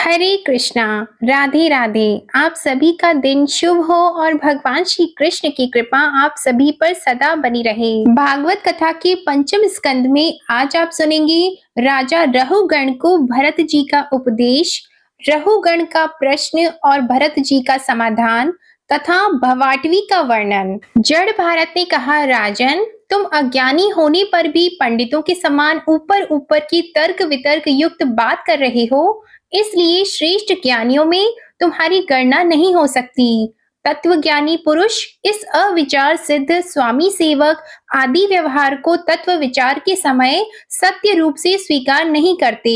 हरे कृष्णा। राधे राधे। आप सभी का दिन शुभ हो और भगवान श्री कृष्ण की कृपा आप सभी पर सदा बनी रहे। भागवत कथा के पंचम स्कंद में आज आप सुनेंगे राजा रहुगण को भरत जी का उपदेश, रहुगण का प्रश्न और भरत जी का समाधान तथा भवाटवी का वर्णन। जड़ भारत ने कहा, राजन, तुम अज्ञानी होने पर भी पंडितों के समान ऊपर ऊपर की तर्क वितर्क युक्त बात कर रहे हो, इसलिए श्रेष्ठ ज्ञानियों में तुम्हारी गणना नहीं हो सकती। तत्वज्ञानी पुरुष इस अविचार सिद्ध स्वामी सेवक आदि व्यवहार को तत्व विचार के समय सत्य रूप से स्वीकार नहीं करते।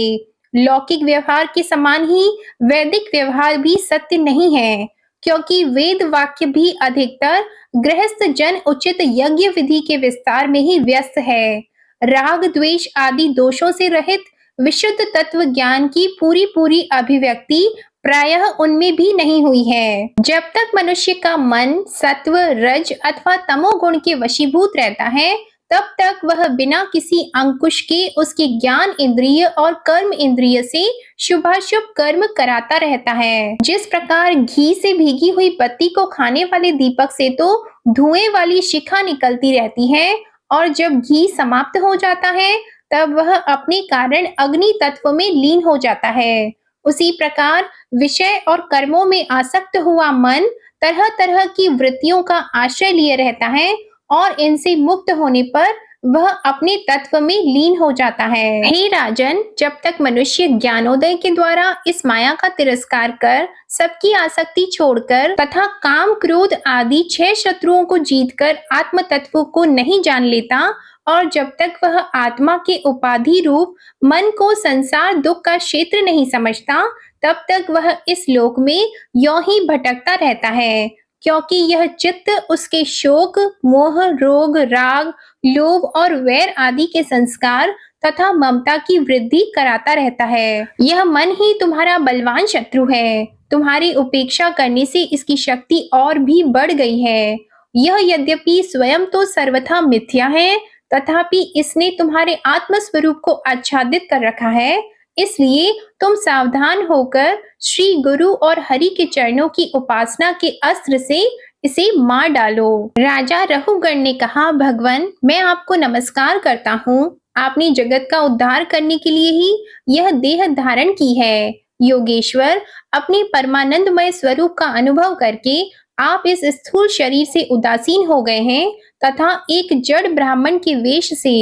लौकिक व्यवहार के समान ही वैदिक व्यवहार भी सत्य नहीं है, क्योंकि वेद वाक्य भी अधिकतर गृहस्थ जन उचित यज्ञ विधि के विस्तार में ही व्यस्त है। राग द्वेष आदि दोषों से रहित विशुद्ध तत्व ज्ञान की पूरी पूरी अभिव्यक्ति प्रायः उनमें भी नहीं हुई है। जब तक मनुष्य का मन सत्व रज अथवा तमोगुण के वशीभूत रहता है, तब तक वह बिना किसी अंकुश के उसके ज्ञान इंद्रिय और कर्म इंद्रिय से शुभाशुभ कर्म कराता रहता है। जिस प्रकार घी से भीगी हुई बत्ती को खाने वाले दीपक से तो धुएं वाली शिखा निकलती रहती है, और जब घी समाप्त हो जाता है तब वह अपने कारण अग्नि तत्व में लीन हो जाता है। उसी प्रकार विषय और कर्मों में आसक्त हुआ मन तरह तरह की वृत्तियों का आश्रय लिए रहता है, और इनसे मुक्त होने पर वह अपने तत्व में लीन हो जाता है। हे राजन, जब तक मनुष्य ज्ञानोदय के द्वारा इस माया का तिरस्कार कर सबकी आसक्ति छोड़कर तथा काम क्रोध आदि 6 शत्रुओं को जीतकर आत्म तत्व को नहीं जान लेता, और जब तक वह आत्मा के उपाधि रूप मन को संसार दुख का क्षेत्र नहीं समझता, तब तक वह इस लोक में यों ही भटकता रहता है, क्योंकि यह चित्त उसके शोक मोह रोग राग लोभ और वैर आदि के संस्कार तथा ममता की वृद्धि कराता रहता है। यह मन ही तुम्हारा बलवान शत्रु है। तुम्हारी उपेक्षा करने से इसकी शक्ति और भी बढ़ गई है। यह यद्यपि स्वयं तो सर्वथा मिथ्या है, तथापि इसने तुम्हारे आत्म स्वरूप को आच्छादित कर रखा है। इसलिए तुम सावधान होकर श्री गुरु और हरि के चरणों की उपासना के अस्त्र से इसे मार डालो। राजा रहुगण ने कहा, भगवान, मैं आपको नमस्कार करता हूँ। आपने जगत का उद्धार करने के लिए ही यह देह धारण की है। योगेश्वर, अपने परमानंदमय स्वरूप का अनुभव करके आप इस स्थूल शरीर से उदासीन हो गए हैं तथा एक जड़ ब्राह्मण के वेश से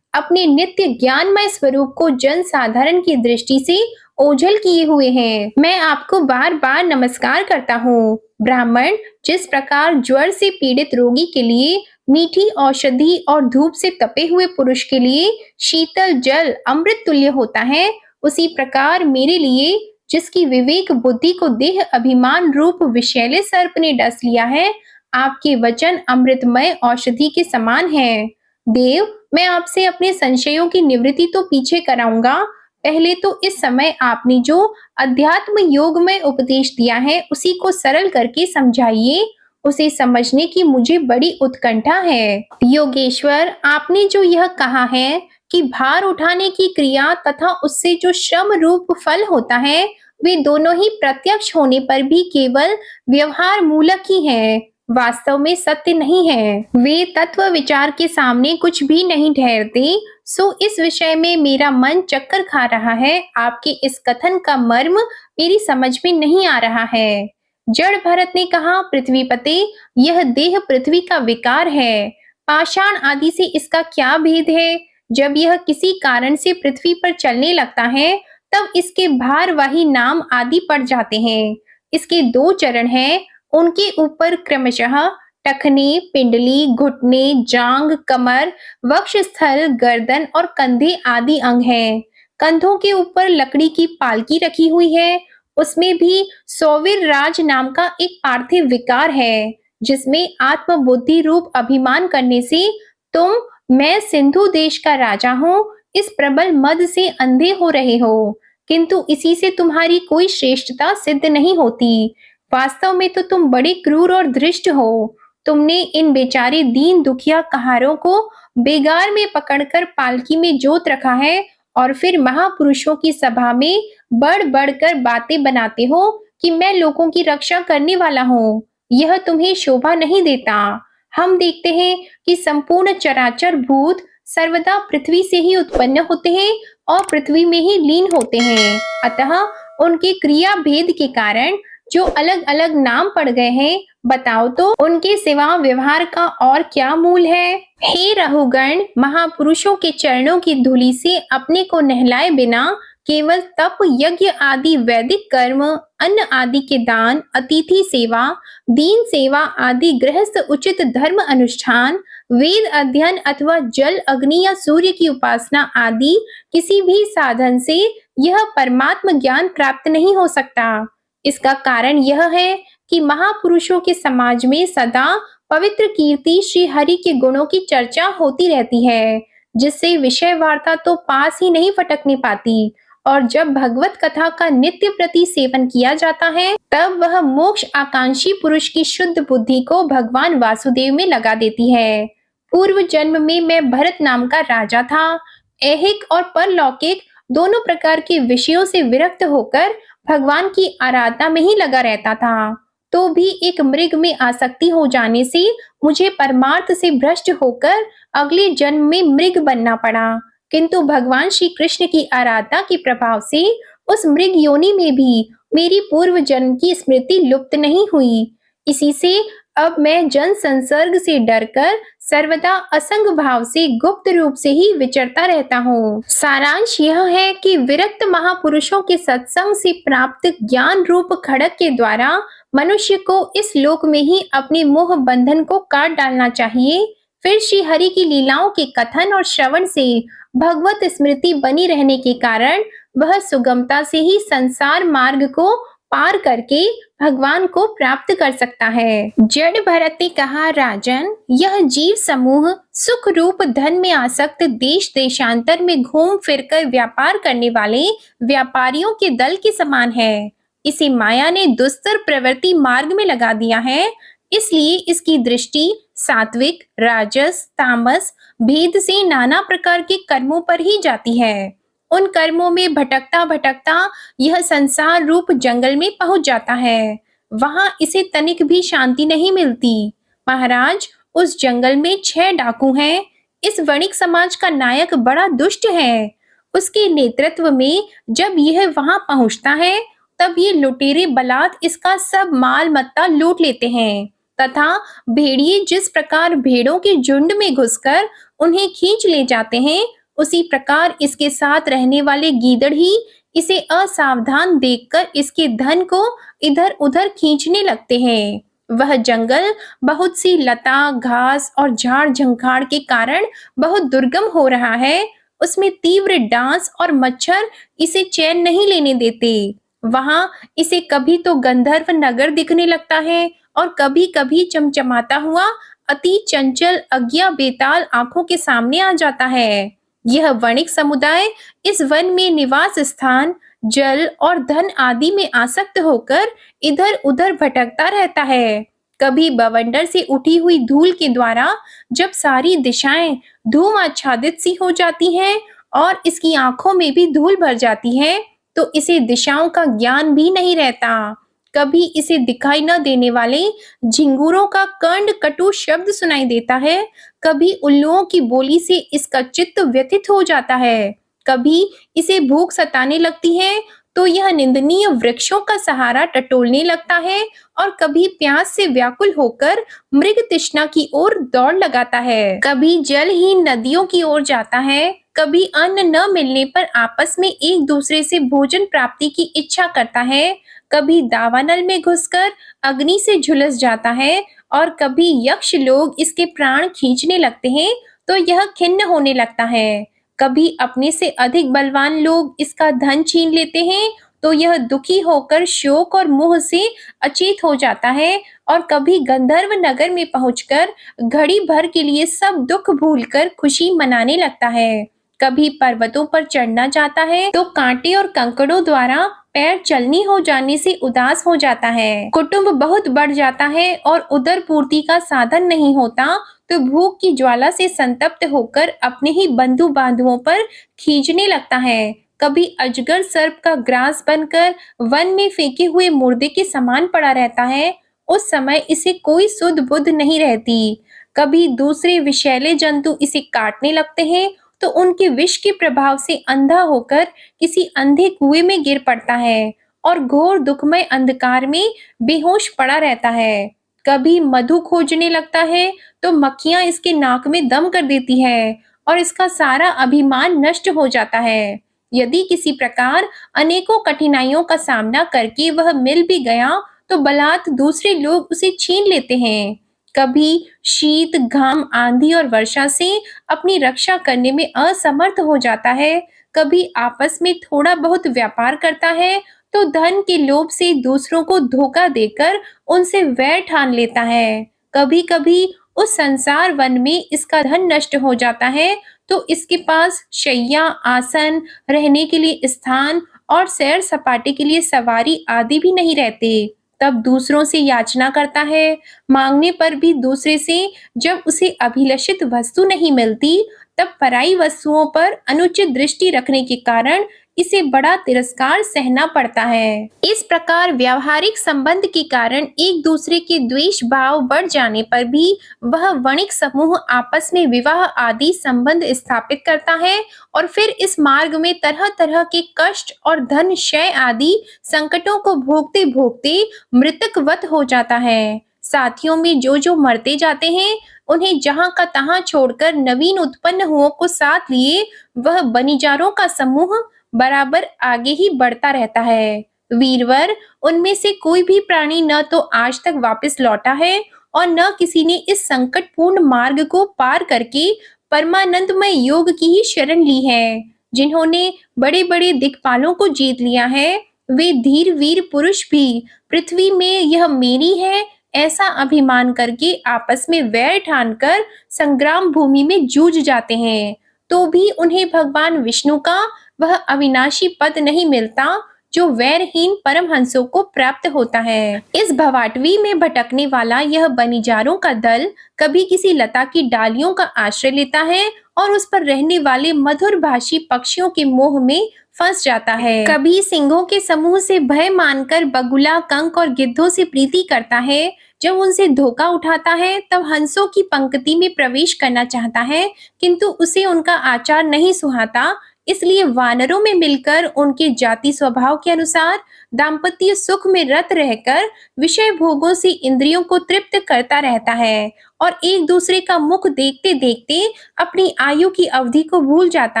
अपने नित्य ज्ञानमय स्वरूप को जन साधारण की दृष्टि से ओझल किए हुए हैं। मैं आपको बार बार नमस्कार करता हूँ। ब्राह्मण, जिस प्रकार ज्वर से पीड़ित रोगी के लिए मीठी औषधि और धूप से तपे हुए पुरुष के लिए शीतल जल अमृत तुल्य होता है, उसी प्रकार मेरे लिए, जिसकी विवेक बुद्धि को देह अभिमान रूप विषैले सर्प ने डस लिया है, आपके वचन अमृतमय औषधि के समान है। देव, मैं आपसे अपने संशयों की निवृत्ति तो पीछे कराऊंगा। पहले तो इस समय आपने जो अध्यात्म योग में उपदेश दिया है उसी को सरल करके समझाइए। उसे समझने की मुझे बड़ी उत्कंठा है। योगेश्वर, आपने जो यह कहा है कि भार उठाने की क्रिया तथा उससे जो श्रम रूप फल होता है, वे दोनों ही प्रत्यक्ष होने पर भी केवल व्यवहार मूलक ही हैं, वास्तव में सत्य नहीं है। वे तत्व विचार के सामने कुछ भी नहीं ठहरते। सो इस विषय में मेरा मन चक्कर खा रहा है। आपके इस कथन का मर्म मेरी समझ में नहीं आ रहा है। जड़ भरत ने कहा, पृथ्वीपते, यह देह पृथ्वी का विकार है। पाषाण आदि से इसका क्या भेद है? जब यह किसी कारण से पृथ्वी पर चलने लगता है, तब इसके भारवाही नाम आदि पड़ जाते हैं। इसके 2 चरण हैं। उनके ऊपर क्रमशः टखने, पिंडली, घुटने, जांग, कमर, वक्षस्थल, गर्दन और कंधे आदि अंग हैं। कंधों के ऊपर लकड़ी की पालकी रखी हुई है। उसमें भी सौवीर राज नाम का एक पार्थिव विकार है, जिसमें आत्मबुद्धि रूप अभिमान करने से तुम, मैं सिंधु देश का राजा हूँ, इस प्रबल मद से अंधे हो रहे हो। किंतु इसी से तुम्हारी कोई श्रेष्ठता सिद्ध नहीं होती। वास्तव में तो तुम बड़े क्रूर और धृष्ट हो। तुमने इन बेचारे दीन दुखिया कहारों को बेगार में पकड़कर पालकी में जोत रखा है और फिर महापुरुषों की सभा में बढ़ बढ़कर बातें बनाते हो कि मैं लोगों की रक्षा करने वाला हूँ। यह तुम्हें शोभा नहीं देता। हम देखते हैं कि संपूर्ण चराचर भूत सर्वदा पृथ्वी से ही उत्पन्न होते हैं और पृथ्वी में ही लीन होते हैं। अतः उनके क्रिया भेद के कारण जो अलग अलग नाम पड़ गए हैं, बताओ तो उनके सिवा व्यवहार का और क्या मूल है। हे रहुगण, महापुरुषों के चरणों की धूलि से अपने को नहलाए बिना केवल तप यज्ञ आदि वैदिक कर्म, अन्न आदि के दान, अतिथि सेवा, दीन सेवा आदि गृहस्थ उचित धर्म अनुष्ठान, वेद अध्ययन अथवा जल अग्नि या सूर्य की उपासना आदि किसी भी साधन से यह परमात्म ज्ञान प्राप्त नहीं हो सकता। इसका कारण यह है कि महापुरुषों के समाज में सदा पवित्र कीर्ति श्री हरि के गुणों की चर्चा होती रहती है, जिससे विषय वार्ता तो पास ही नहीं फटकने पाती। और जब भगवत कथा का नित्य प्रति सेवन किया जाता है, तब वह मोक्ष आकांक्षी पुरुष की शुद्ध बुद्धि को भगवान वासुदेव में लगा देती है। पूर्व जन्म में मैं भरत नाम का राजा था। ऐहिक और परलौकिक दोनों प्रकार के विषयों से विरक्त होकर भगवान की आराधना में ही लगा रहता था। तो भी एक मृग में आसक्ति हो जाने से मुझे परमार्थ से भ्रष्ट होकर अगले जन्म में मृग बनना पड़ा। किंतु भगवान श्री कृष्ण की आराधना के प्रभाव से उस मृग योनि में भी मेरी पूर्व जन्म की स्मृति लुप्त नहीं हुई। इसी से अब मैं जन संसर्ग से डरकर सर्वदा असंग भाव से गुप्त रूप से ही विचरता रहता हूँ। सारांश यह है कि विरक्त महापुरुषों के सत्संग से प्राप्त ज्ञान रूप खड़ग के द्वारा मनुष्य को इस लोक में ही अपने मोह बंधन को काट डालना चाहिए। फिर श्री हरि की लीलाओं के कथन और श्रवण से भगवत स्मृति बनी रहने के कारण वह सुगमता से ही संसार मार्ग को पार करके भगवान को प्राप्त कर सकता है। जड़ भरत ने कहा, राजन, यह जीव समूह सुख रूप धन में आसक्त देश देशांतर में घूम फिरकर व्यापार करने वाले व्यापारियों के दल के समान है। इसे माया ने दुस्तर प्रवृत्ति मार्ग में लगा दिया है, इसलिए इसकी दृष्टि सात्विक, राजस, तामस भेद से नाना प्रकार के कर्मों पर ही जाती है। उन कर्मों में भटकता भटकता यह संसार रूप जंगल में पहुंच जाता है। वहां इसे तनिक भी शांति नहीं मिलती। महाराज, उस जंगल में 6 डाकू हैं। इस वणिक समाज का नायक बड़ा दुष्ट है। उसके नेतृत्व में जब यह वहां पहुंचता है, तब ये लुटेरे बलात् इसका सब माल मत्ता लूट लेते हैं तथा भेड़िए जिस प्रकार भेड़ों के झुंड में घुसकर उन्हें खींच ले जाते हैं, उसी प्रकार इसके साथ रहने वाले गीदड़ ही इसे असावधान देखकर इसके धन को इधर उधर खींचने लगते हैं। वह जंगल बहुत सी लता, घास और झाड़ झंखाड़ के कारण बहुत दुर्गम हो रहा है। उसमें तीव्र डांस और मच्छर इसे चैन नहीं लेने देते। वहां इसे कभी तो गंधर्व नगर दिखने लगता है और कभी कभी चमचमाता हुआ अति चंचल अज्ञा बेताल आंखों के सामने आ जाता है। यह वणिक समुदाय इस वन में निवास स्थान, जल और धन आदि में आसक्त होकर इधर उधर भटकता रहता है। कभी बवंडर से उठी हुई धूल के द्वारा जब सारी दिशाएं धूम आच्छादित सी हो जाती हैं और इसकी आंखों में भी धूल भर जाती है, तो इसे दिशाओं का ज्ञान भी नहीं रहता। कभी इसे दिखाई न देने वाले झिंगुरों का कंड कटु शब्द सुनाई देता है। कभी उल्लुओं की बोली से इसका चित्त व्यथित हो जाता है। कभी इसे भूख सताने लगती है तो यह निंदनीय वृक्षों का सहारा टटोलने लगता है और कभी प्यास से व्याकुल होकर मृग तृष्णा की ओर दौड़ लगाता है। कभी जलहीन नदियों की ओर जाता है। कभी अन्न न मिलने पर आपस में एक दूसरे से भोजन प्राप्ति की इच्छा करता है। कभी दावानल में घुसकर अग्नि से झुलस जाता है और कभी यक्ष लोग इसके प्राण खींचने लगते हैं तो यह खिन्न होने लगता है। कभी अपने से अधिक बलवान लोग इसका धन छीन लेते हैं तो यह दुखी होकर शोक और मोह से अचेत हो जाता है और कभी गंधर्व नगर में पहुंचकर घड़ी भर के लिए सब दुख भूलकर खुशी मनाने लगता है। कभी पर्वतों पर चढ़ना चाहता है तो कांटे और कंकड़ों द्वारा पैर चलनी हो जाने से उदास हो जाता है, कुटुंब बहुत बढ़ जाता है और उदर पूर्ति का साधन नहीं होता, तो भूख की ज्वाला से संतप्त होकर अपने ही बंधु बांधवों पर खींचने लगता है। कभी अजगर सर्प का ग्रास बनकर वन में फेंके हुए मुर्दे के समान पड़ा रहता है। उस समय इसे कोई सुध बुध नहीं रहती। कभी दूसरे विषैले जंतु इसे काटने लगते हैं, तो उनके विष के प्रभाव से अंधा होकर किसी अंधे कुएं में गिर पड़ता है और घोर दुखमय अंधकार में बेहोश पड़ा रहता है। कभी मधु खोजने लगता है, तो मक्खियां इसके नाक में दम कर देती है और इसका सारा अभिमान नष्ट हो जाता है। यदि किसी प्रकार अनेकों कठिनाइयों का सामना करके वह मिल भी गया, तो बलात् दूसरे लोग उसे छीन लेते हैं। कभी शीत, घाम, आंधी और वर्षा से अपनी रक्षा करने में असमर्थ हो जाता है। कभी आपस में थोड़ा बहुत व्यापार करता है, तो धन के लोभ से दूसरों को धोखा देकर उनसे वैर ठान लेता है। कभी कभी उस संसार वन में इसका धन नष्ट हो जाता है, तो इसके पास शैया, आसन, रहने के लिए स्थान और सैर सपाटे के लिए सवारी आदि भी नहीं रहते। तब दूसरों से याचना करता है। मांगने पर भी दूसरे से जब उसे अभिलषित वस्तु नहीं मिलती, तब पराई वस्तुओं पर अनुचित दृष्टि रखने के कारण इसे बड़ा तिरस्कार सहना पड़ता है। इस प्रकार व्यावहारिक संबंध के कारण एक दूसरे के द्वेष भाव बढ़ जाने पर भी वह वणिक समूह आपस में विवाह आदि संबंध स्थापित करता है और फिर इस मार्ग में तरह तरह के कष्ट और धन क्षय आदि संकटों को भोगते भोगते मृतकवत हो जाता है। साथियों में जो मरते जाते हैं, उन्हें जहां का तहां छोड़कर नवीन उत्पन्न हुओं को साथ लिए वह बनिजारों का समूह बराबर आगे ही बढ़ता रहता है। वीरवर, उनमें से कोई भी प्राणी न तो आज तक वापस लौटा है और न किसी ने इस संकटपूर्ण मार्ग को पार करके परमानंदमय योग की ही शरण ली है। जिन्होंने बड़े बड़े दिक्पालों को जीत लिया है, वे धीर वीर पुरुष भी पृथ्वी में यह मेरी है ऐसा अभिमान करके आपस में वैर ठानकर संग्राम भूमि में जूझ जाते हैं, तो भी उन्हें भगवान विष्णु का वह अविनाशी पद नहीं मिलता जो वैरहीन परमहंसों को प्राप्त होता है। इस भवाटवी में भटकने वाला यह बनिजारों का दल कभी किसी लता की डालियों का आश्रय लेता है और उस पर रहने वाले मधुर भाषी पक्षियों के मोह में फंस जाता है। कभी सिंहों के समूह से भय मानकर बगुला, कंक और गिद्धों से प्रीति करता है। जब उनसे धोखा उठाता है, तब हंसों की पंक्ति में प्रवेश करना चाहता है, किंतु उसे उनका आचार नहीं सुहाता, इसलिए वानरों में मिलकर उनके जाति स्वभाव के अनुसार दाम्पत्य सुख में रत रहकर विषय भोगों से इंद्रियों को तृप्त करता रहता है और एक दूसरे का मुख देखते देखते अपनी आयु की अवधि को भूल जाता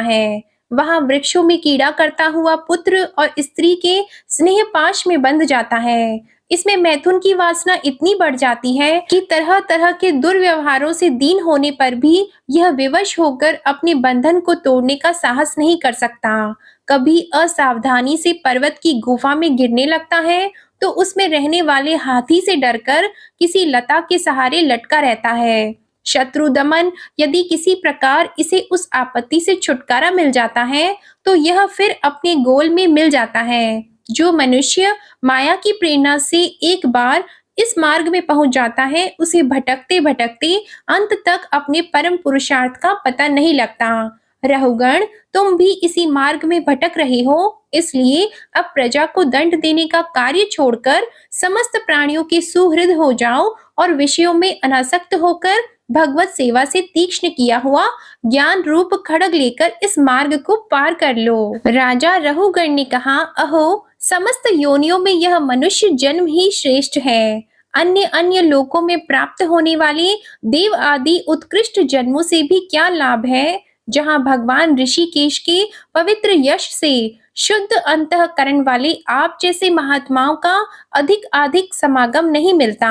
है। वहां वृक्षों में कीड़ा करता हुआ पुत्र और स्त्री के स्नेह पाश में बंध जाता है। इसमें मैथुन की वासना इतनी बढ़ जाती है कि तरह तरह के दुर्व्यवहारों से दीन होने पर भी यह विवश होकर अपने बंधन को तोड़ने का साहस नहीं कर सकता। कभी असावधानी से पर्वत की गुफा में गिरने लगता है, तो उसमें रहने वाले हाथी से डरकर किसी लता के सहारे लटका रहता है। शत्रु दमन, यदि किसी प्रकार इसे उस आपत्ति से छुटकारा मिल जाता है, तो यह फिर अपने गोल में मिल जाता है। जो मनुष्य माया की प्रेरणा से एक बार इस मार्ग में पहुंच जाता है, उसे भटकते भटकते अंत तक अपने परम पुरुषार्थ का पता नहीं लगता। रहुगण, तुम भी इसी मार्ग में भटक रहे हो, इसलिए अब प्रजा को दंड देने का कार्य छोड़कर समस्त प्राणियों के सुहृद हो जाओ और विषयों में अनासक्त होकर भगवत सेवा से तीक्ष्ण किया हुआ ज्ञान रूप खड्ग लेकर इस मार्ग को पार कर लो। राजा रहुगण ने कहा, अहो, समस्त योनियों में यह मनुष्य जन्म ही श्रेष्ठ है। अन्य अन्य लोकों में प्राप्त होने वाले देव आदि उत्कृष्ट जन्मों से भी क्या लाभ है, जहाँ भगवान ऋषिकेश के पवित्र यश से शुद्ध अंतःकरण वाले आप जैसे महात्माओं का अधिक समागम नहीं मिलता।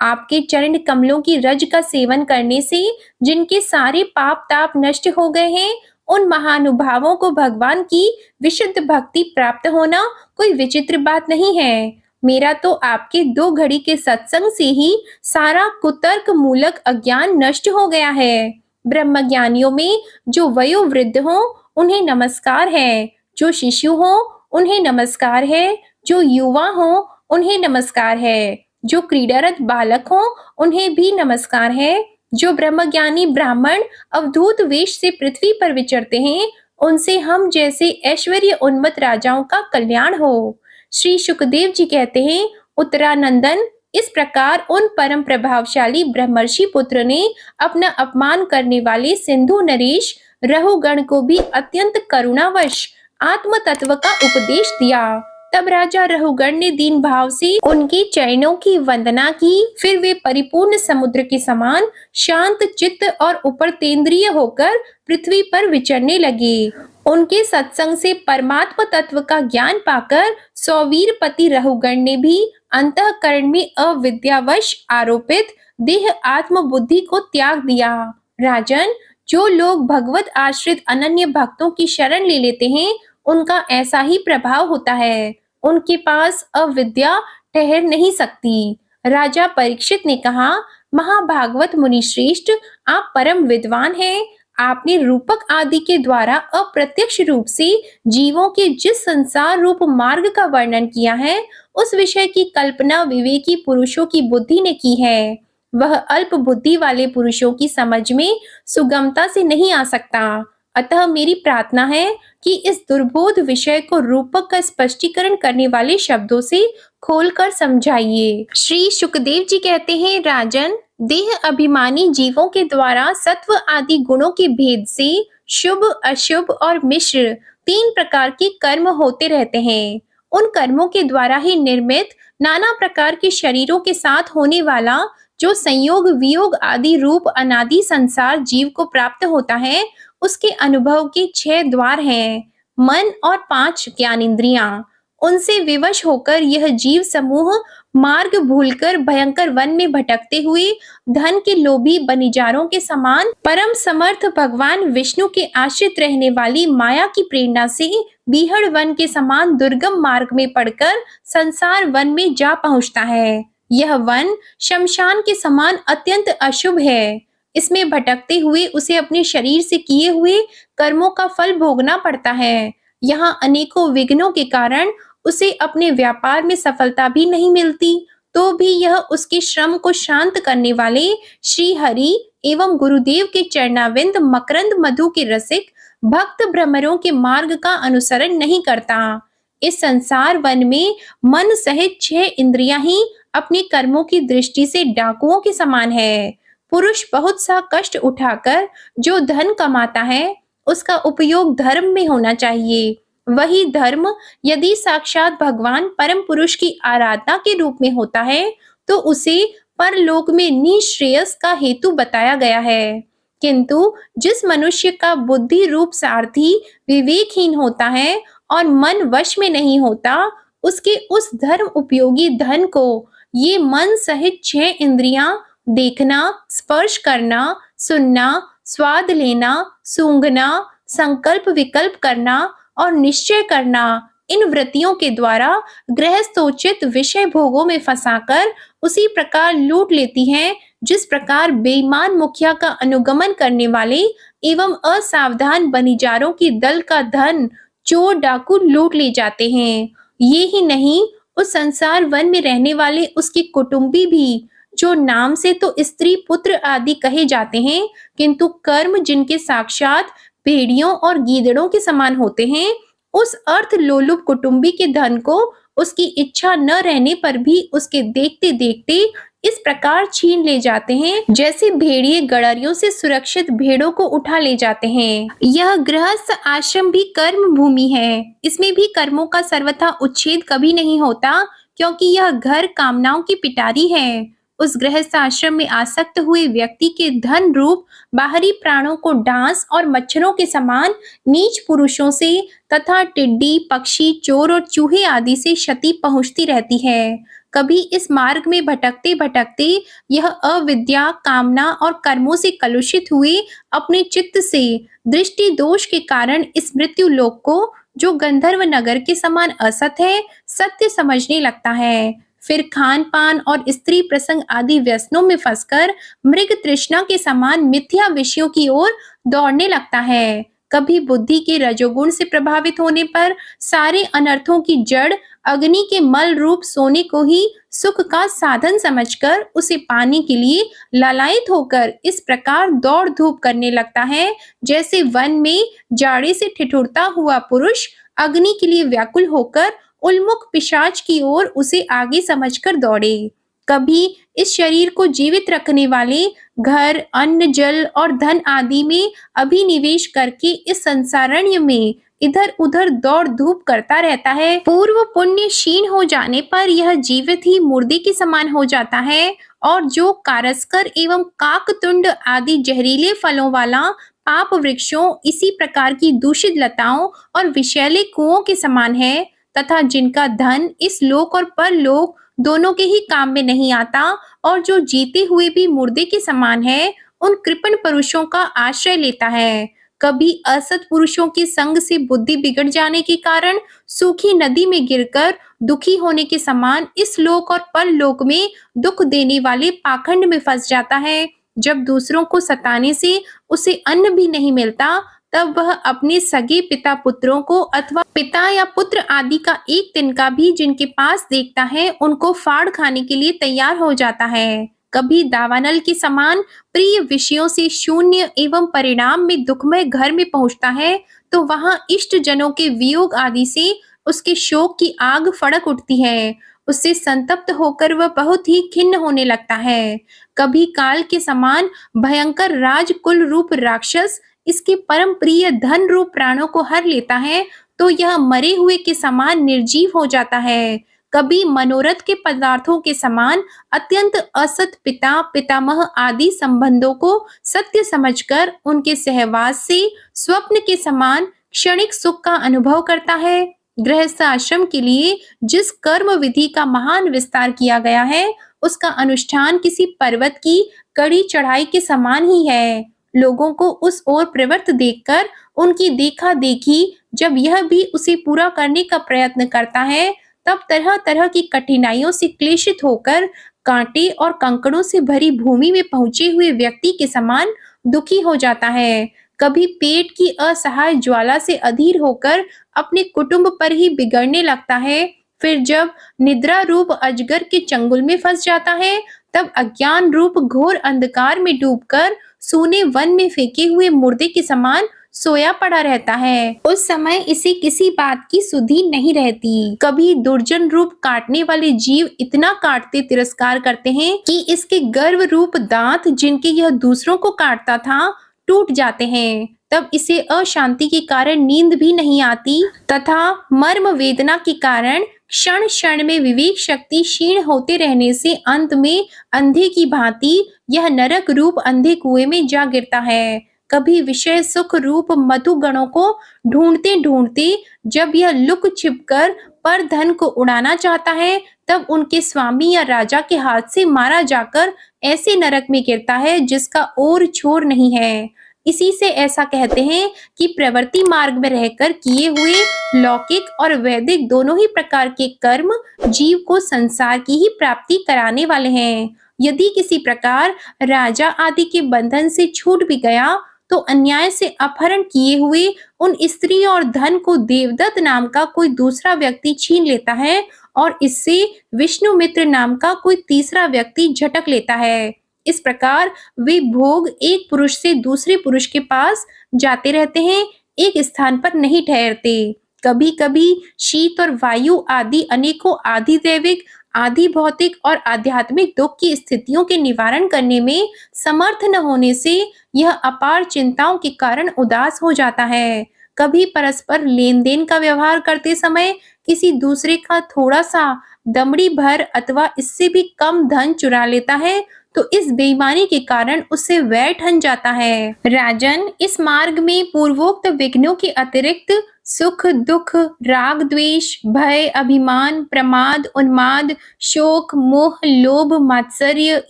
आपके चरण कमलों की रज का सेवन करने से जिनके सारे पाप ताप नष्ट हो गए हैं, उन महानुभावों को भगवान की विशुद्ध भक्ति प्राप्त होना कोई विचित्र बात नहीं है। मेरा तो आपके 2 घड़ी के सत्संग से ही सारा कुतर्क मूलक अज्ञान नष्ट हो गया है। ब्रह्मज्ञानियों में जो वयोवृद्ध हों, उन्हें नमस्कार है। जो शिशु हों, उन्हें नमस्कार है। जो युवा हों, उन्हें नमस्कार है। जो क्रीडारत बालक हों, उन्हें भी नमस्कार है। जो ब्रह्मज्ञानी ब्राह्मण अवधूत वेश से पृथ्वी पर विचरते हैं, उनसे हम जैसे ऐश्वर्य उन्मत्त राजाओं का कल्याण हो। श्री सुखदेव जी कहते हैं, उत्तरानंदन, इस प्रकार उन परम प्रभावशाली ब्रह्मर्षि पुत्र ने अपना अपमान करने वाले सिंधु नरेश रहुगण को भी अत्यंत करुणावश आत्म तत्व का उपदेश दिया। तब राजा रहुगण ने दीन भाव से उनके चरणों की वंदना की। फिर वे परिपूर्ण समुद्र के समान शांत चित्त और उपरतेंद्रिय होकर पृथ्वी पर विचरने लगे। उनके सत्संग से परमात्मा तत्व का ज्ञान पाकर सौवीर पति रहुगण ने भी अंतःकरण में अविद्यावश आरोपित देह आत्म बुद्धि को त्याग दिया। राजन, जो लोग भगवत आश्रित अनन्य भक्तों की शरण ले लेते हैं, उनका ऐसा ही प्रभाव होता है। उनके पास अविद्या ठहर नहीं सकती। राजा परीक्षित ने कहा, महाभागवत मुनि श्रेष्ठ, आप परम विद्वान हैं। आपने रूपक आदि के द्वारा अप्रत्यक्ष रूप से जीवों के जिस संसार रूप मार्ग का वर्णन किया है, उस विषय की कल्पना विवेकी पुरुषों की बुद्धि ने की है। वह अल्प बुद्धि वाले पुरुषों की समझ में सुगमता से नहीं आ सकता। अतः मेरी प्रार्थना है कि इस दुर्बोध विषय को रूपक का स्पष्टीकरण करने वाले शब्दों से खोलकर समझाइए। श्री सुखदेव जी कहते हैं, राजन, देह अभिमानी जीवों के द्वारा सत्व आदि गुणों के भेद से शुभ, अशुभ और मिश्र 3 प्रकार के कर्म होते रहते हैं। उन कर्मों के द्वारा ही निर्मित नाना प्रकार के शरीरों के साथ होने वाला जो संयोग वियोग आदि रूप अनादि संसार जीव को प्राप्त होता है, उसके अनुभव के 6 द्वार हैं। मन और 5 ज्ञानेंद्रियां। उनसे विवश होकर यह जीव समूह मार्ग भूलकर भयंकर वन में भटकते हुए धन के लोभी बनिजारों के समान परम समर्थ भगवान विष्णु के आश्रित रहने वाली माया की प्रेरणा से बीहड़ वन के समान दुर्गम मार्ग में पड़कर संसार वन में जा पहुंचता है। यह वन शमशान के समान अत्यंत अशुभ है। इसमें भटकते हुए उसे अपने शरीर से किए हुए कर्मों का फल भोगना पड़ता है। यहाँ अनेकों विघ्नों के कारण उसे अपने व्यापार में सफलता भी नहीं मिलती, तो भी यह उसके श्रम को शांत करने वाले श्री हरि एवं गुरुदेव के चरणाविंद मकरंद मधु के रसिक भक्त भ्रमरों के मार्ग का अनुसरण नहीं करता। इस संसार वन में मन सहित 6 इंद्रियां ही अपने कर्मों की दृष्टि से डाकुओं के समान है। पुरुष बहुत सा कष्ट उठाकर जो धन कमाता है, उसका उपयोग धर्म में होना चाहिए। वही धर्म यदि साक्षात भगवान परम पुरुष की आराधना के रूप में होता है, तो उसे परलोक में निश्रेयस का हेतु बताया गया है। किंतु जिस मनुष्य का बुद्धि रूप सारथी विवेकहीन होता है और मन वश में नहीं होता, उसके उस धर्म उपयोगी धन को ये मन सहित 6 इंद्रियां देखना, स्पर्श करना, सुनना, स्वाद लेना, सूंघना, संकल्प विकल्प करना और निश्चय करना, इन वृत्तियों के द्वारा गृहस्थोचित विषय भोगों में फंसाकर उसी प्रकार लूट लेती हैं, जिस प्रकार बेईमान मुखिया का अनुगमन करने वाले एवं असावधान बनिजारों की दल का धन चोर डाकू लूट ले जाते हैं। ये ही नहीं, उस संसार वन में रहने वाले उसके कुटुंबी भी, जो नाम से तो स्त्री पुत्र आदि कहे जाते हैं, किंतु कर्म जिनके साक्षात भेड़ियों और गीदड़ों के समान होते हैं, उस अर्थ लोलुप कुटुंबी के धन को उसकी इच्छा न रहने पर भी उसके देखते देखते इस प्रकार छीन ले जाते हैं, जैसे भेड़िए गड़रियों से सुरक्षित भेड़ों को उठा ले जाते हैं। यह गृहस्थ आश्रम भी कर्म भूमि है। इसमें भी कर्मों का सर्वथा उच्छेद कभी नहीं होता, क्योंकि यह घर कामनाओं की पिटारी है। उस गृहस्थ आश्रम में आसक्त हुए व्यक्ति के धन रूप बाहरी प्राणों को डांस और मच्छरों के समान नीच पुरुषों से तथा टिड्डी, पक्षी, चोर और चूहे आदि से क्षति पहुंचती रहती है। कभी इस मार्ग में भटकते भटकते यह अविद्या, कामना और कर्मों से कलुषित हुए अपने चित्त से दृष्टि दोष के कारण इस मृत्यु लोक को, जो गंधर्व नगर के समान असत है, सत्य समझने लगता है। फिर खान पान और स्त्री प्रसंग आदि व्यसनों में फंसकर मृग तृष्णा के समान मिथ्या विषयों की ओर दौड़ने लगता है। कभी बुद्धि के रजोगुण से प्रभावित होने पर सारे अनर्थों की जड़ अग्नि के मल रूप सोने को ही सुख का साधन समझकर उसे पाने के लिए लालायित होकर इस प्रकार दौड़ धूप करने लगता है, जैसे वन में जाड़े से ठिठुरता हुआ पुरुष अग्नि के लिए व्याकुल होकर उन्मुख पिशाच की ओर उसे आगे समझकर दौड़े। कभी इस शरीर को जीवित रखने वाले घर, अन्न, जल और धन आदि में अभिनिवेश करके इस संसारण्य में इधर-उधर दौड़ धूप करता रहता है। पूर्व पुण्य क्षीण हो जाने पर यह जीवित ही मुर्दे के समान हो जाता है और जो कारस्कर एवं काकतुंड आदि जहरीले फलों वाला पाप वृक्षों, इसी प्रकार की दूषित लताओं और विषैले कुओं के समान है तथा जिनका धन इस लोक और परलोक दोनों के ही काम में नहीं आता और जो जीते हुए भी मुर्दे के समान है, उन कृपण पुरुषों का आश्रय लेता है। कभी असत पुरुषों के संग से बुद्धि बिगड़ जाने के कारण सूखी नदी में गिरकर दुखी होने के समान इस लोक और परलोक में दुख देने वाले पाखंड में फंस जाता है। जब दूसरों को सताने से उसे अन्न भी नहीं मिलता, तब वह अपने सगे पिता पुत्रों को अथवा पिता या पुत्र आदि का एक तिनका भी जिनके पास देखता है, उनको फाड़ खाने के लिए तैयार हो जाता है। कभी दावानल के समान प्रिय विषयों से शून्य एवं परिणाम में दुखमय घर में पहुंचता है, तो वहां इष्ट जनों के वियोग आदि से उसके शोक की आग फड़क उठती है। उससे संतप्त होकर वह बहुत ही खिन्न होने लगता है। कभी काल के समान भयंकर राजकुल रूप राक्षस इसके परम प्रिय धन रूप प्राणों को हर लेता है, तो यह मरे हुए के समान निर्जीव हो जाता है। कभी मनोरथ के पदार्थों के समान अत्यंत असत पिता, पितामह आदि संबंधों को सत्य समझकर उनके सहवास से स्वप्न के समान क्षणिक सुख का अनुभव करता है। गृहस्थ आश्रम के लिए जिस कर्म विधि का महान विस्तार किया गया है, उसका अनुष्ठान किसी पर्वत की कड़ी चढ़ाई के समान ही है। लोगों को उस ओर प्रवृत्त देखकर उनकी देखा देखी जब यह भी उसे पूरा करने का प्रयत्न करता है, तब तरह तरह की कठिनाइयों से क्लेशित होकर कांटे और कंकड़ों से भरी भूमि में पहुंचे हुए व्यक्ति के समान दुखी हो जाता है। कभी पेट की असहाय ज्वाला से अधीर होकर अपने कुटुंब पर ही बिगड़ने लगता है। फिर जब निद्रा रूप अजगर के चंगुल में फंस जाता है, तब अज्ञान रूप घोर अंधकार में डूबकर सूने वन में फेंके हुए मुर्दे के समान सोया पड़ा रहता है। उस समय इसे किसी बात की सुधि नहीं रहती। कभी दुर्जन रूप काटने वाले जीव इतना काटते तिरस्कार करते हैं कि इसके गर्व रूप दांत, जिनके यह दूसरों को काटता था, टूट जाते हैं। तब इसे अशांति के कारण नींद भी नहीं आती तथा मर्म वेदना के कारण क्षण क्षण में विवेक शक्ति क्षीण होते रहने से अंत में अंधे की भांति यह नरक रूप अंधे कुएं में जा गिरता है। कभी विषय सुख रूप मधु गणों को ढूंढते ढूंढते जब यह लुक छिपकर पर धन को उड़ाना चाहता है, तब उनके स्वामी या राजा के हाथ से मारा जाकर ऐसे नरक में गिरता है जिसका ओर छोर नहीं है। इसी से ऐसा कहते हैं कि प्रवृत्ति मार्ग में रहकर किए हुए लौकिक और वैदिक दोनों ही प्रकार के कर्म जीव को संसार की ही प्राप्ति कराने वाले हैं। यदि किसी प्रकार राजा आदि के बंधन से छूट भी गया, तो अन्याय से अपहरण किए हुए उन स्त्री और धन को देवदत्त नाम का कोई दूसरा व्यक्ति छीन लेता है और इससे विष्णु मित्र नाम का कोई तीसरा व्यक्ति झटक लेता है। इस प्रकार वे भोग एक पुरुष से दूसरे पुरुष के पास जाते रहते हैं, एक स्थान पर नहीं ठहरते। कभी कभी शीत और वायु आदि अनेकों आदि दैविक, आदि भौतिक और आध्यात्मिक दुख की स्थितियों के निवारण करने में समर्थ न होने से यह अपार चिंताओं के कारण उदास हो जाता है। कभी परस्पर लेन देन का व्यवहार करते समय किसी दूसरे का थोड़ा सा दमड़ी भर अथवा इससे भी कम धन चुरा लेता है, तो इस बेईमानी के कारण उससे वैर ठन जाता है। राजन, इस मार्ग में पूर्वोक्त विघ्नों के अतिरिक्त सुख, दुख, राग, द्वेष, भय, अभिमान, प्रमाद, उन्माद, शोक, मोह, लोभ, मात्सर्य,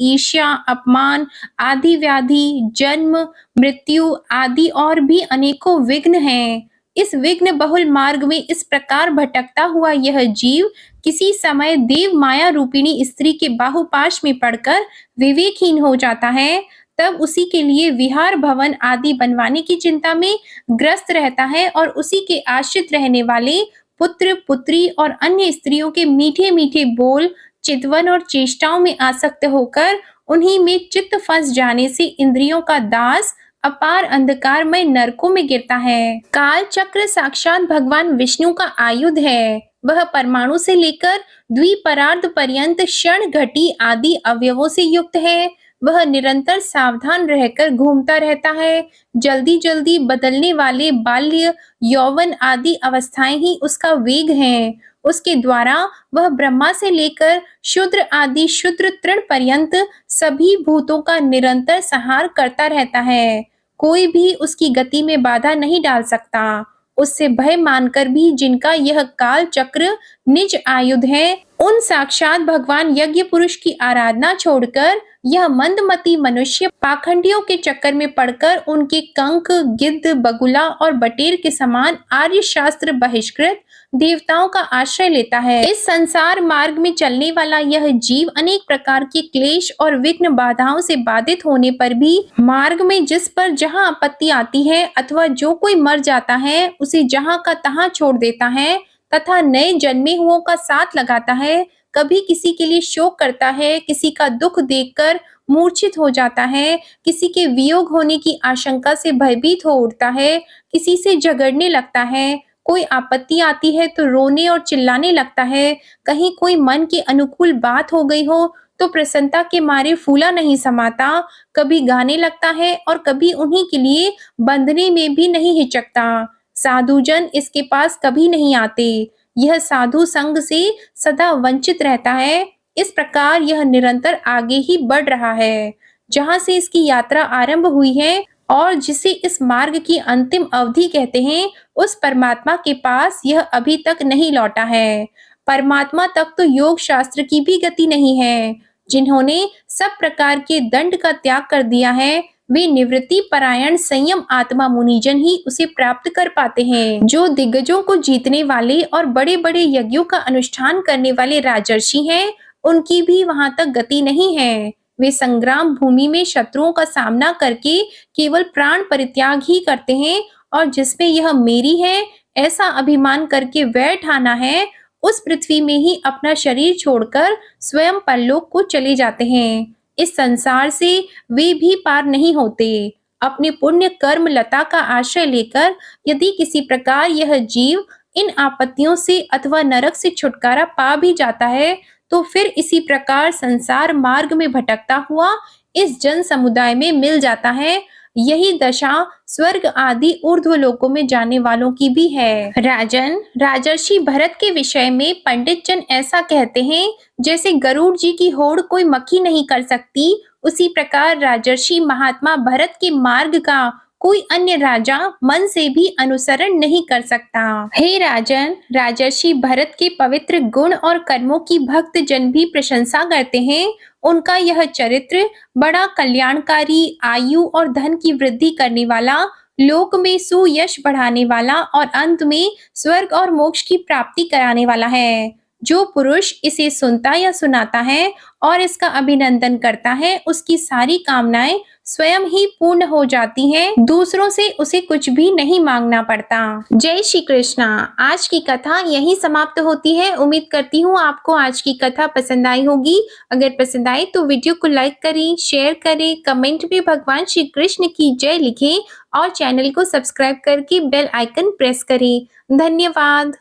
ईर्ष्या, अपमान आदि व्याधि, जन्म, मृत्यु आदि और भी अनेकों विघ्न हैं। इस विघ्न बहुल मार्ग में इस प्रकार भटकता हुआ यह जीव किसी समय देव माया रूपिणी स्त्री के बाहुपाश में पड़कर विवेकहीन हो जाता है तब उसी के लिए विहार भवन आदि बनवाने की चिंता में ग्रस्त रहता है और उसी के आश्रित रहने वाले पुत्र पुत्री और अन्य स्त्रियों के मीठे मीठे बोल, चितवन और चेष्टाओं में आसक्त होकर उन्हीं में चित्त फंस जाने से इंद्रियों का दास अपार अंधकारमय नरकों में गिरता है। काल चक्र साक्षात भगवान विष्णु का आयुध है। वह परमाणु से लेकर द्विपरार्ध पर्यंत क्षण घटी आदि अवयवों से युक्त है। वह निरंतर सावधान रहकर घूमता रहता है। जल्दी जल्दी बदलने वाले बाल्य, यौवन आदि अवस्थाएं ही उसका वेग हैं। उसके द्वारा वह ब्रह्मा से लेकर शूद्र आदि शूद्र तृण पर्यंत सभी भूतों का निरंतर संहार करता रहता है। कोई भी उसकी गति में बाधा नहीं डाल सकता। उससे भय मानकर भी जिनका यह काल चक्र निज आयुध है, उन साक्षात भगवान यज्ञ पुरुष की आराधना छोड़कर यह मंदमती मनुष्य पाखंडियों के चक्कर में पड़कर उनके कंक, गिद्ध, बगुला और बटेर के समान आर्य शास्त्र बहिष्कृत देवताओं का आश्रय लेता है। इस संसार मार्ग में चलने वाला यह जीव अनेक प्रकार के क्लेश और विघ्न बाधाओं से बाधित होने पर भी मार्ग में जिस पर जहां आपत्ति आती है अथवा जो कोई मर जाता है उसे जहां का तहां छोड़ देता है तथा नए जन्मे हुओं का साथ लगाता है। कभी किसी के लिए शोक करता है, किसी का दुख देखकर मूर्छित हो जाता है, किसी के वियोग होने की आशंका से भयभीत हो उठता है, किसी से झगड़ने लगता है, कोई आपत्ति आती है तो रोने और चिल्लाने लगता है, कहीं कोई मन के अनुकूल बात हो गई हो तो प्रसन्नता के मारे फूला नहीं समाता, कभी गाने लगता है और कभी उन्हीं के लिए बंधने में भी नहीं हिचकता। साधुजन इसके पास कभी नहीं आते। यह साधु संग से सदा वंचित रहता है। इस प्रकार यह निरंतर आगे ही बढ़ रहा है। जहां से इसकी यात्रा आरंभ हुई है और जिसे इस मार्ग की अंतिम अवधि कहते हैं, उस परमात्मा के पास यह अभी तक नहीं लौटा है। परमात्मा तक तो योग शास्त्र की भी गति नहीं है। जिन्होंने सब प्रकार के दंड का त्याग कर दिया है, वे निवृत्ति परायण संयम आत्मा मुनिजन ही उसे प्राप्त कर पाते हैं। जो दिग्गजों को जीतने वाले और बड़े बड़े यज्ञों का अनुष्ठान करने वाले राजर्षि हैं, उनकी भी वहां तक गति नहीं है। वे संग्राम भूमि में शत्रुओं का सामना करके केवल प्राण परित्याग ही करते हैं और जिसमें यह मेरी है ऐसा अभिमान करके वैर ठाना है, उस पृथ्वी में ही अपना शरीर छोड़कर स्वयं परलोक को चले जाते हैं। इस संसार से वे भी पार नहीं होते। अपने पुण्य कर्म लता का आश्रय लेकर यदि किसी प्रकार यह जीव इन आपत्तियों से अथवा नरक से छुटकारा पा भी जाता है तो फिर इसी प्रकार संसार मार्ग में भटकता हुआ इस जन समुदाय में मिल जाता है। यही दशा स्वर्ग आदि ऊर्ध्व लोकों में जाने वालों की भी है। राजन, राजर्षि भरत के विषय में पंडित जन ऐसा कहते हैं, जैसे गरुड़ जी की होड़ कोई मक्खी नहीं कर सकती, उसी प्रकार राजर्षि महात्मा भरत के मार्ग का कोई अन्य राजा मन से भी अनुसरण नहीं कर सकता। हे राजन, राजर्षि भरत के पवित्र गुण और कर्मों की भक्त जन भी प्रशंसा करते हैं। उनका यह चरित्र बड़ा कल्याणकारी, आयु और धन की वृद्धि करने वाला, लोक में सुयश बढ़ाने वाला और अंत में स्वर्ग और मोक्ष की प्राप्ति कराने वाला है। जो पुरुष इसे सुनता या सुनाता है और इसका अभिनंदन करता है, उसकी सारी कामनाएं स्वयं ही पूर्ण हो जाती हैं। दूसरों से उसे कुछ भी नहीं मांगना पड़ता। जय श्री कृष्णा। आज की कथा यहीं समाप्त होती है। उम्मीद करती हूँ आपको आज की कथा पसंद आई होगी। अगर पसंद आई तो वीडियो को लाइक करें, शेयर करें, कमेंट में भगवान श्री कृष्ण की जय लिखें और चैनल को सब्सक्राइब करके बेल आइकन प्रेस करें। धन्यवाद।